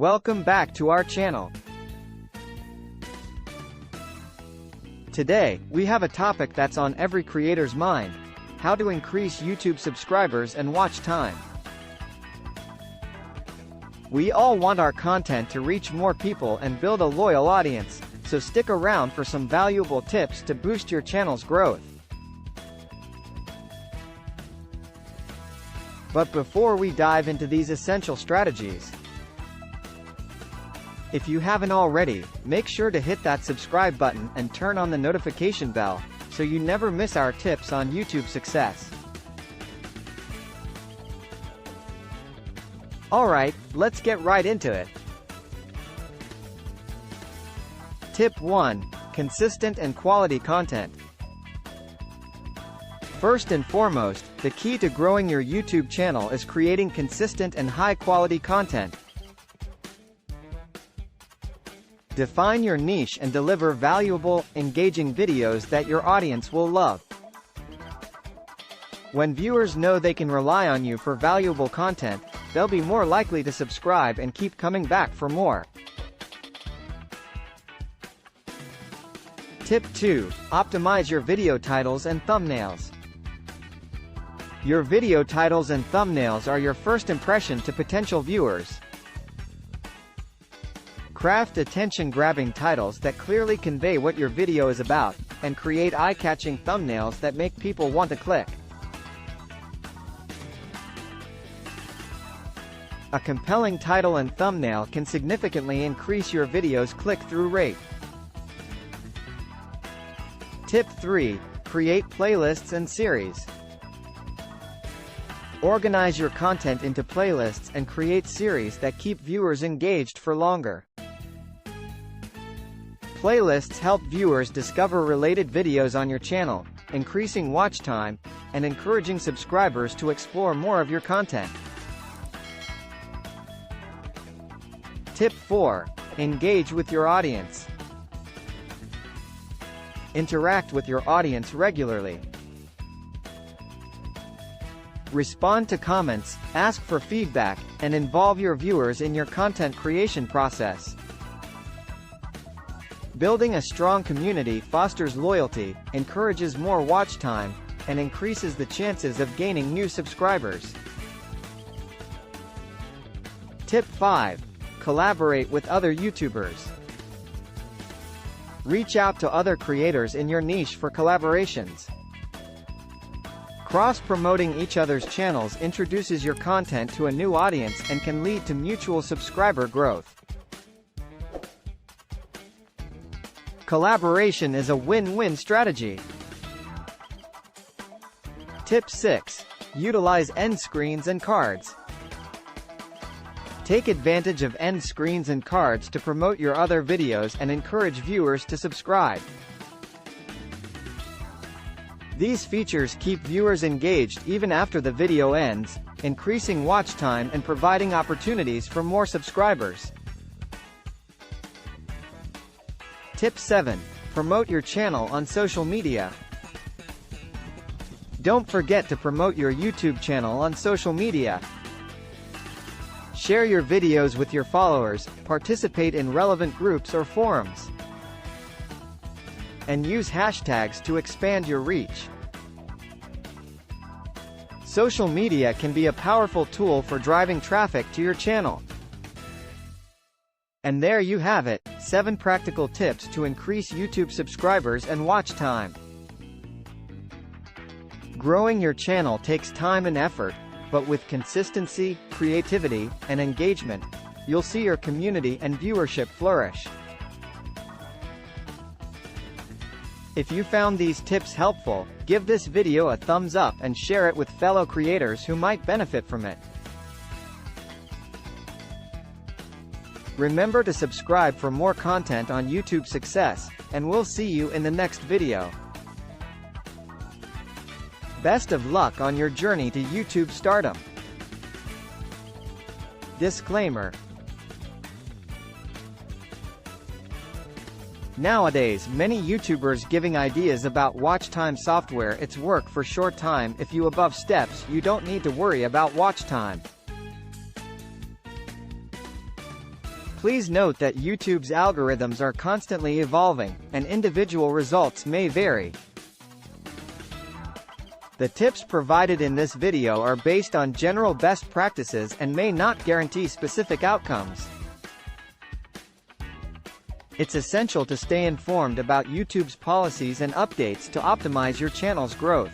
Welcome back to our channel. Today, we have a topic that's on every creator's mind: how to increase YouTube subscribers and watch time. We all want our content to reach more people and build a loyal audience, so stick around for some valuable tips to boost your channel's growth. But before we dive into these essential strategies, if you haven't already, make sure to hit that subscribe button and turn on the notification bell, so you never miss our tips on YouTube success. Alright, let's get right into it. Tip 1. Consistent and quality content. First and foremost, the key to growing your YouTube channel is creating consistent and high-quality content. Define your niche and deliver valuable, engaging videos that your audience will love. When viewers know they can rely on you for valuable content, they'll be more likely to subscribe and keep coming back for more. Tip 2. Optimize your video titles and thumbnails. Your video titles and thumbnails are your first impression to potential viewers. Craft attention-grabbing titles that clearly convey what your video is about, and create eye-catching thumbnails that make people want to click. A compelling title and thumbnail can significantly increase your video's click-through rate. Tip 3. Create playlists and series. Organize your content into playlists and create series that keep viewers engaged for longer. Playlists help viewers discover related videos on your channel, increasing watch time, and encouraging subscribers to explore more of your content. Tip 4. Engage with your audience. Interact with your audience regularly. Respond to comments, ask for feedback, and involve your viewers in your content creation process. Building a strong community fosters loyalty, encourages more watch time, and increases the chances of gaining new subscribers. Tip 5. Collaborate with other YouTubers. Reach out to other creators in your niche for collaborations. Cross-promoting each other's channels introduces your content to a new audience and can lead to mutual subscriber growth. Collaboration is a win-win strategy. Tip 6. Utilize end screens and cards. Take advantage of end screens and cards to promote your other videos and encourage viewers to subscribe. These features keep viewers engaged even after the video ends, increasing watch time and providing opportunities for more subscribers. Tip 7. Promote your channel on social media. Don't forget to promote your YouTube channel on social media. Share your videos with your followers, participate in relevant groups or forums, and use hashtags to expand your reach. Social media can be a powerful tool for driving traffic to your channel. And there you have it, 7 practical tips to increase YouTube subscribers and watch time. Growing your channel takes time and effort, but with consistency, creativity, and engagement, you'll see your community and viewership flourish. If you found these tips helpful, give this video a thumbs up and share it with fellow creators who might benefit from it. Remember to subscribe for more content on YouTube success, and we'll see you in the next video. Best of luck on your journey to YouTube stardom. Disclaimer. Nowadays, many YouTubers giving ideas about watch time software. It's work for short time. If you above steps, you don't need to worry about watch time. Please note that YouTube's algorithms are constantly evolving, and individual results may vary. The tips provided in this video are based on general best practices and may not guarantee specific outcomes. It's essential to stay informed about YouTube's policies and updates to optimize your channel's growth.